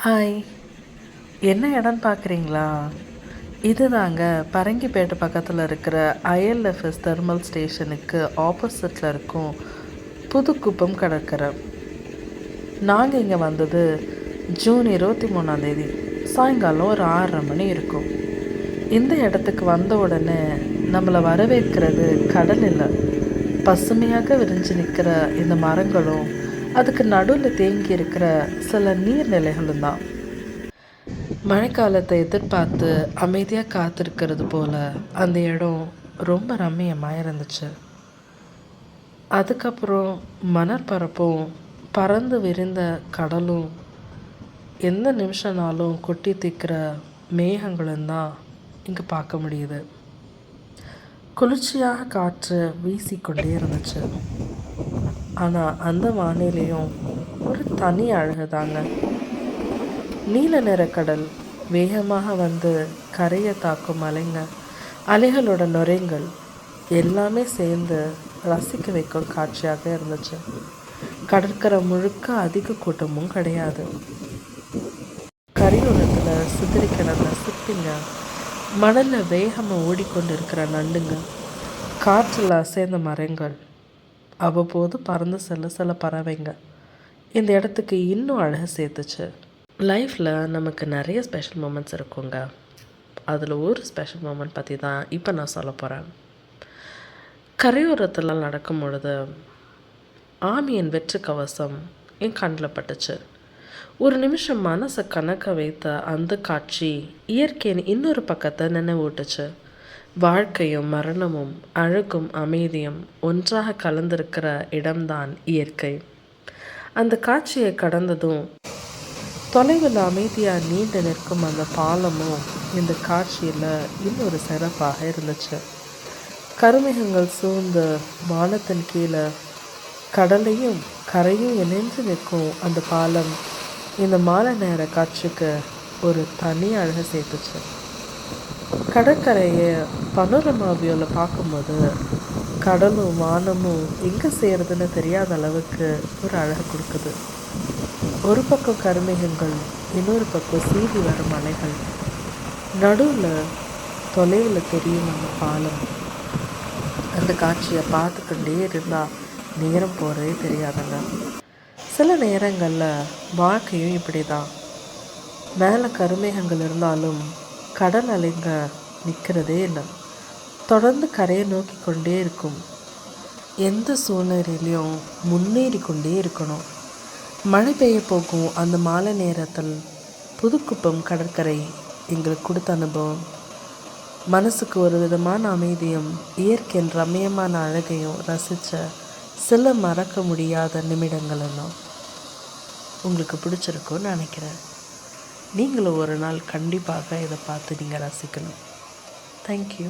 Hi. என்ன இடம்னு பார்க்குறீங்களா? இது தாங்க பரங்கிப்பேட்டை பக்கத்தில் இருக்கிற ஐஎல்எஃப்எஸ் தெர்மல் ஸ்டேஷனுக்கு ஆப்போசிட்டில் இருக்கும் புதுக்குப்பம் கடற்கரை. நாங்கள் இங்கே வந்தது ஜூன் 23 சாயங்காலம் ஒரு 6:30 மணி இருக்கும். இந்த இடத்துக்கு வந்த உடனே நம்மளை வரவேற்கிறது கடல் இல்லை, பசுமையாக விரிஞ்சு நிற்கிற இந்த மரங்களும் அதுக்கு நடுவில் தேங்கி இருக்கிற சில நீர்நிலைகளும் தான். மழைக்காலத்தை எதிர்பார்த்து அமைதியாக காத்திருக்கிறது போல் அந்த இடம் ரொம்ப ரம்மியமாக இருந்துச்சு. அதுக்கப்புறம் மணற்பரப்பும் பறந்து விரிந்த கடலும் எந்த நிமிஷம்னாலும் கொட்டி தீக்கிற மேகங்களும் தான் இங்கே பார்க்க முடியுது. குளிர்ச்சியாக காற்று வீசிக்கொண்டே இருந்துச்சு. ஆனால் அந்த வானிலையும் ஒரு தனி அழகு தாங்க. நீல நிற கடல் வேகமாக வந்து கரையை தாக்கும் அலைகளோட நுரைங்கள் எல்லாமே சேர்ந்து ரசிக்க வைக்கும் காட்சியாக இருந்துச்சு. கடற்கரை முழுக்க அதிக கூட்டமும் கிடையாது. கரையோரத்தில் சிதறி கிடந்த சிப்பிங்க, மணலில் வேகமாக ஓடிக்கொண்டு இருக்கிற நண்டுங்க, காற்றில் அசைந்த மரங்கள், அவ்வப்போது பறந்து செல்ல சில பறவைங்க இந்த இடத்துக்கு இன்னும் அழகு சேர்த்துச்சு. லைஃப்பில் நமக்கு நிறைய ஸ்பெஷல் மூமெண்ட்ஸ் இருக்குங்க. அதில் ஒரு ஸ்பெஷல் மூமெண்ட் பற்றி தான் இப்போ நான் சொல்ல போகிறேன். கரையோரத்தில் நடக்கும் பொழுது ஆமியின் வெற்று கவசம் என் கண்ணில் பட்டுச்சு. ஒரு நிமிஷம் மனசை கணக்க வைத்த அந்த காட்சி இயற்கையின் இன்னொரு பக்கத்தை நினைவூட்டுச்சு. வாழ்க்கையும் மரணமும் அழகும் அமைதியும் ஒன்றாக கலந்திருக்கிற இடம்தான் இயற்கை. அந்த காட்சியை கடந்ததும் தொலைவில் அமைதியாக நீண்டு நிற்கும் அந்த பாலமும் இந்த காட்சியில் இன்னொரு சிறப்பாக இருந்துச்சு. கருமேகங்கள் சூழ்ந்த வானத்தின் கீழே கடலையும் கரையும் இணைந்து நிற்கும் அந்த பாலம் இந்த மாலை நேர காட்சிக்கு ஒரு தனி அழகை சேர்த்துச்சு. கடற்கரையை பனோரமா வியூவில் பார்க்கும்போது கடலும் வானமும் எங்கே செய்கிறதுன்னு தெரியாத அளவுக்கு ஒரு அழகு கொடுக்குது. ஒரு பக்கம் கருமேகங்கள், இன்னொரு பக்கம் சீறி வரும் மலைகள், நடுவில் தொலைவில் தெரியும் அந்த பாலம். அந்த காட்சியை பார்த்துக்கிட்டே இருந்தால் நேரம் போகிறதே தெரியாதுங்க. சில நேரங்களில் வாழ்க்கையும் இப்படி தான். மேலே கருமேகங்கள் இருந்தாலும் கடல் அலைங்க நிற்கிறதே இல்லை, தொடர்ந்து கரையை நோக்கி கொண்டே இருக்கும். எந்த சூழ்நிலையிலையும் முன்னேறி கொண்டே இருக்கணும். மழை பெய்ய போகும் அந்த மாலை நேரத்தில் புதுக்குப்பம் கடற்கரை எங்களுக்கு கொடுத்த அனுபவம் மனசுக்கு ஒரு விதமான அமைதியும் இயற்கையின் ரம்மியமான அழகையும் ரசித்த சில மறக்க முடியாத நிமிடங்கள் எல்லாம் உங்களுக்கு பிடிச்சிருக்குன்னு நினைக்கிறேன். நீங்களும் ஒரு நாள் கண்டிப்பாக இதை பார்த்து நீங்கள் ரசிக்கணும். தேங்க்யூ.